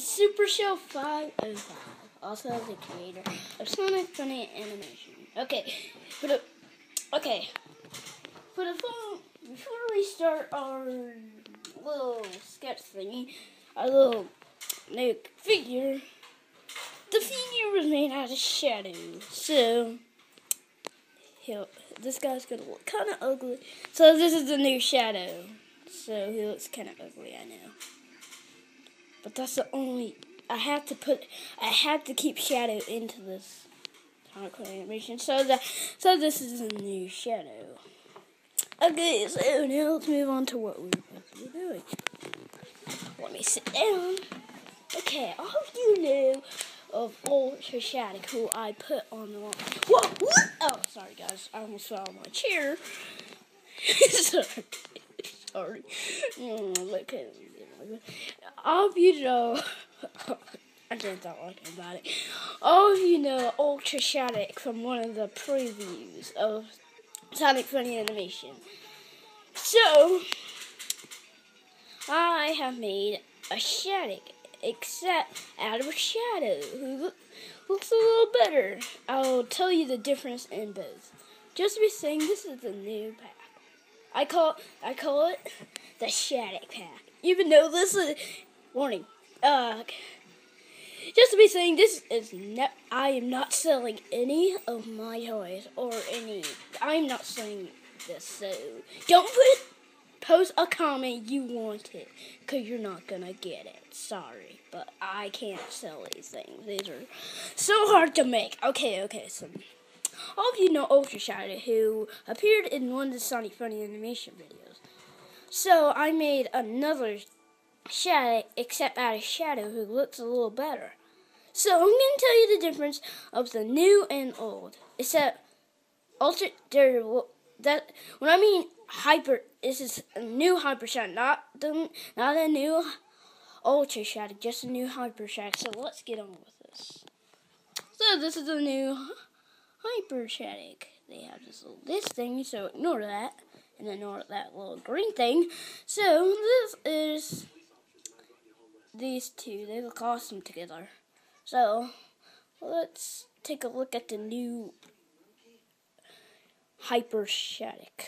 is Super Show 505, also the creator of Sonic Funny Animation. Okay, for the phone, before we start our little sketch thingy, our little new figure, the figure was made out of shadow, so this guy's gonna look kind of ugly. So this is the new shadow, so he looks kind of ugly, I know. But that's the only, I have to keep shadow into this Sonic animation, so this is a new shadow. Okay, so now let's move on to what we're supposed to be doing. Let me sit down. Okay, all of you know of old Shadic, who I put on the wall. Whoa! What? Oh, sorry guys, I almost fell on my chair. Sorry. Okay. All of you know, I didn't thought about it. All of you know Ultra Shadic from one of the previews of Sonic Funny Animation. So, I have made a Shadic, except out of a shadow, who looks a little better. I'll tell you the difference in both. Just to be saying, this is the new pack. I call it the Shadic pack. Even though this is warning. Just to be saying, this is I am not selling any of my toys or any. I'm not selling this, so don't post a comment you want it, because you're not gonna get it. Sorry, but I can't sell these things. These are so hard to make. Okay, so all of you know Ultra Shadic, who appeared in one of the Sonic Funny Animation videos. So I made another Shadic, except out of shadow, who looks a little better. So I'm gonna tell you the difference of the new and old. Except Ultra, that when I mean hyper, this is a new Hyper Shadic, not a new Ultra Shadic, just a new Hyper Shadic. So let's get on with this. So this is the new Hyper Shadic. They have this thing, so ignore that, and ignore that little green thing. So this is these two. They look awesome together. So let's take a look at the new Hyper Shadic.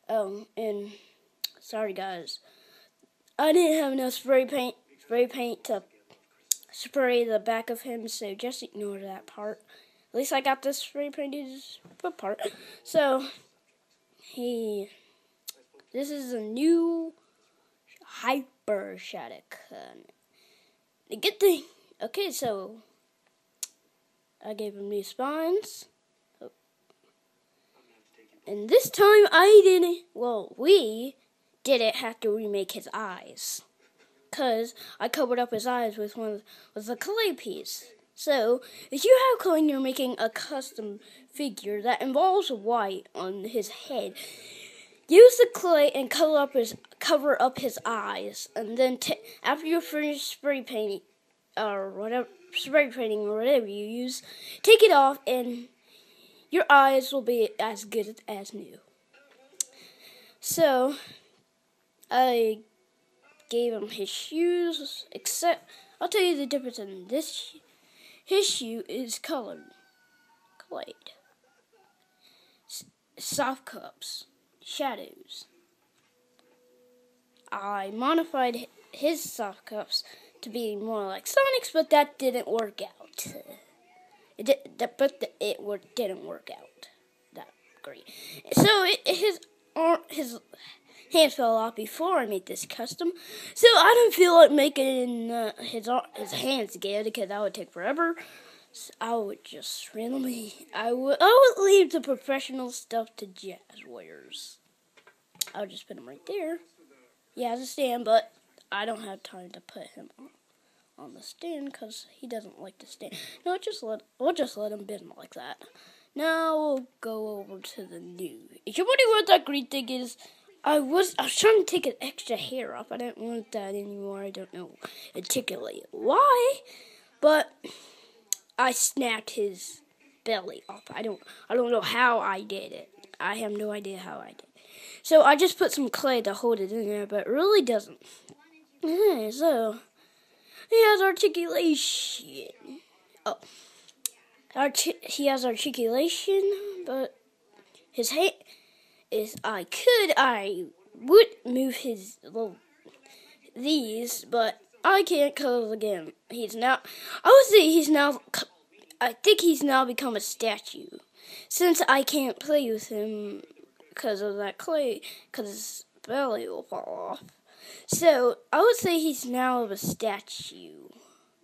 Oh, and sorry guys, I didn't have enough spray paint to spray the back of him, so just ignore that part. At least I got this spray painted part. So this is a new Hyper Shadic. The good thing, okay, so I gave him new spines. And this time we didn't have to remake his eyes, because I covered up his eyes with a clay piece. So, if you have clay and you're making a custom figure that involves white on his head, use the clay and cover up his eyes, and then after you finish spray painting or whatever you use, take it off and your eyes will be as good as new. So, I gave him his shoes, except I'll tell you the difference in this. His shoe is colored, clay, soft cups, shadows. I modified his soft cups to be more like Sonic's, but that didn't work out. It didn't work out that great. So his hands fell off before I made this custom. So I don't feel like making his hands again, because that would take forever. So I would just randomly, I would leave the professional stuff to jazz warriors. I would just put him right there. He has a stand, but I don't have time to put him on the stand because he doesn't like to stand. No, we'll just let him bend like that. Now we'll go over to the new. If you're wondering what that green thing is, I was trying to take an extra hair off. I don't want that anymore. I don't know articulate why, but I snapped his belly off. I don't know how I did it. I have no idea how I did it. So I just put some clay to hold it in there, but it really doesn't. Okay, so He has articulation. Oh. He has articulation, but his hand is I would move his these, but I can't cause again. I think he's now become a statue. Since I can't play with him because of that clay, because his belly will fall off. So, I would say he's now a statue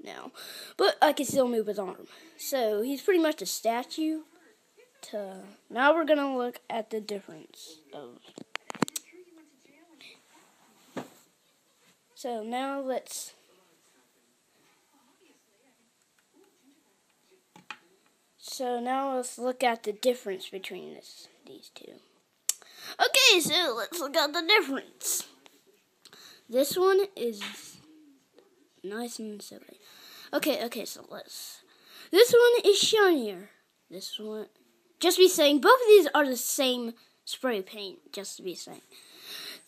now. But I can still move his arm. So, he's pretty much a statue. Now we're going to look at the difference of... So, now let's... look at the difference between these two. Okay, so let's look at the difference. This one is nice and silly. Okay, so this one is shinier. This one, just to be saying, both of these are the same spray paint, just to be saying.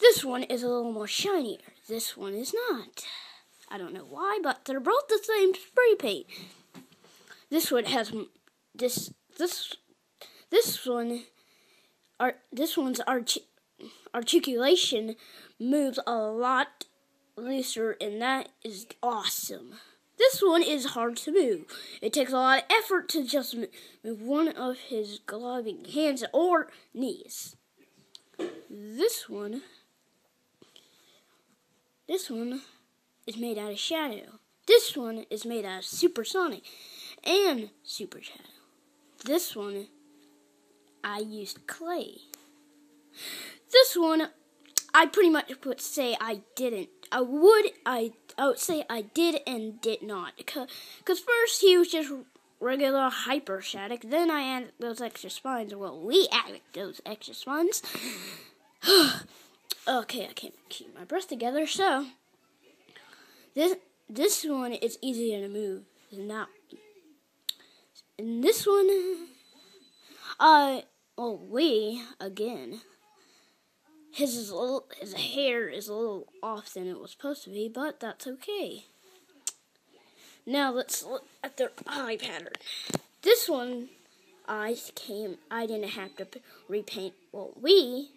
This one is a little more shinier. This one is not. I don't know why, but they're both the same spray paint. This one has this one's articulation moves a lot looser, and that is awesome. This one is hard to move. It takes a lot of effort to just move one of his gliding hands or knees. This one is made out of shadow. This one is made out of supersonic and super shadow. This one, I used clay. This one, I pretty much would say I didn't. I would say I did and did not. Because first he was just regular hyper Shadic. Then I added those extra spines. Well, we added those extra spines. Okay, I can't keep my breath together. So, this one is easier to move than that. And this one, again, his hair is a little off than it was supposed to be, but that's okay. Now let's look at their eye pattern. This one, I didn't have to repaint. Me,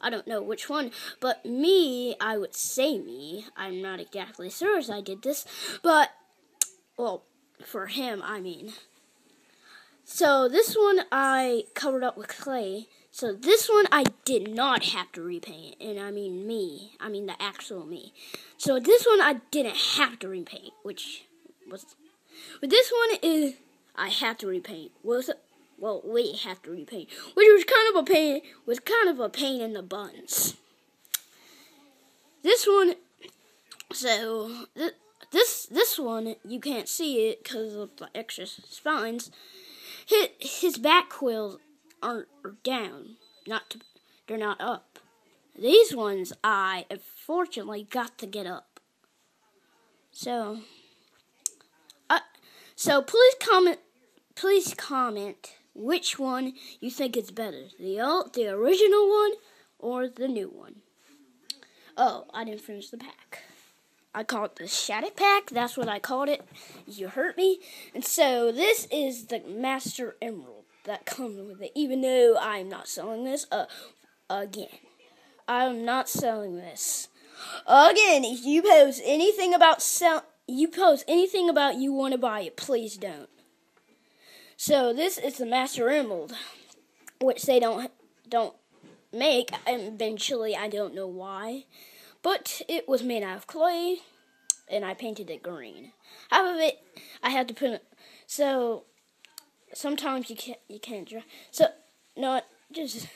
I don't know which one, but me, I would say me. I'm not exactly sure as I did this, but, for him, I mean. So this one I covered up with clay. So this one I did not have to repaint. And I mean me. I mean the actual me. So this one I didn't have to repaint. But this one is I had to repaint. We have to repaint. Which was kind of a pain in the buns. This one, so this one, you can't see it because of the extra spines. His back quills are down, they're not up. These ones I unfortunately got to get up. So please comment which one you think is better, the original one or the new one. Oh, I didn't finish the pack. I call it the Shadic pack. That's what I called it. You heard me. And so this is the Master Emerald that comes with it. Even though I'm not selling this again. I'm not selling this again. If you post anything about you want to buy it, please don't. So this is the Master Emerald, which they don't make. Eventually, I don't know why. But it was made out of clay, and I painted it green. Half of it, I had to put it. So sometimes you can't draw. So this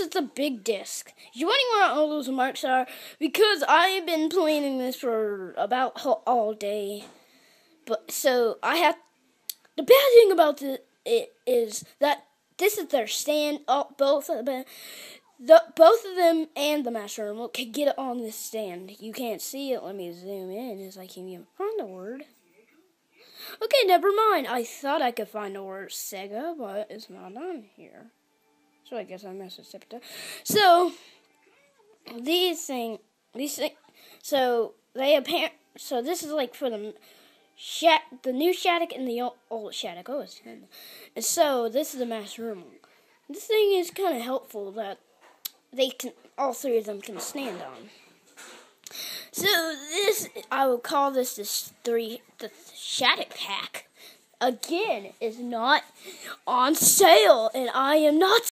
is the big disc. You're wondering where all those marks are because I've been playing this for about all day. But so I have. The bad thing about it is that this is their stand. Both of them and the Master Emerald can get it on this stand. You can't see it. Let me zoom in as I can't even find the word. Okay, never mind. I thought I could find the word Sega, but it's not on here. So I guess I messed it up. So these things. So So this is like for the new Shadic and the old Shadic. Oh, it's good. And so this is the master room. This thing is kind of helpful that all three of them can stand on. So this, I would call this the Shadic pack. Again, is not on sale, and I am not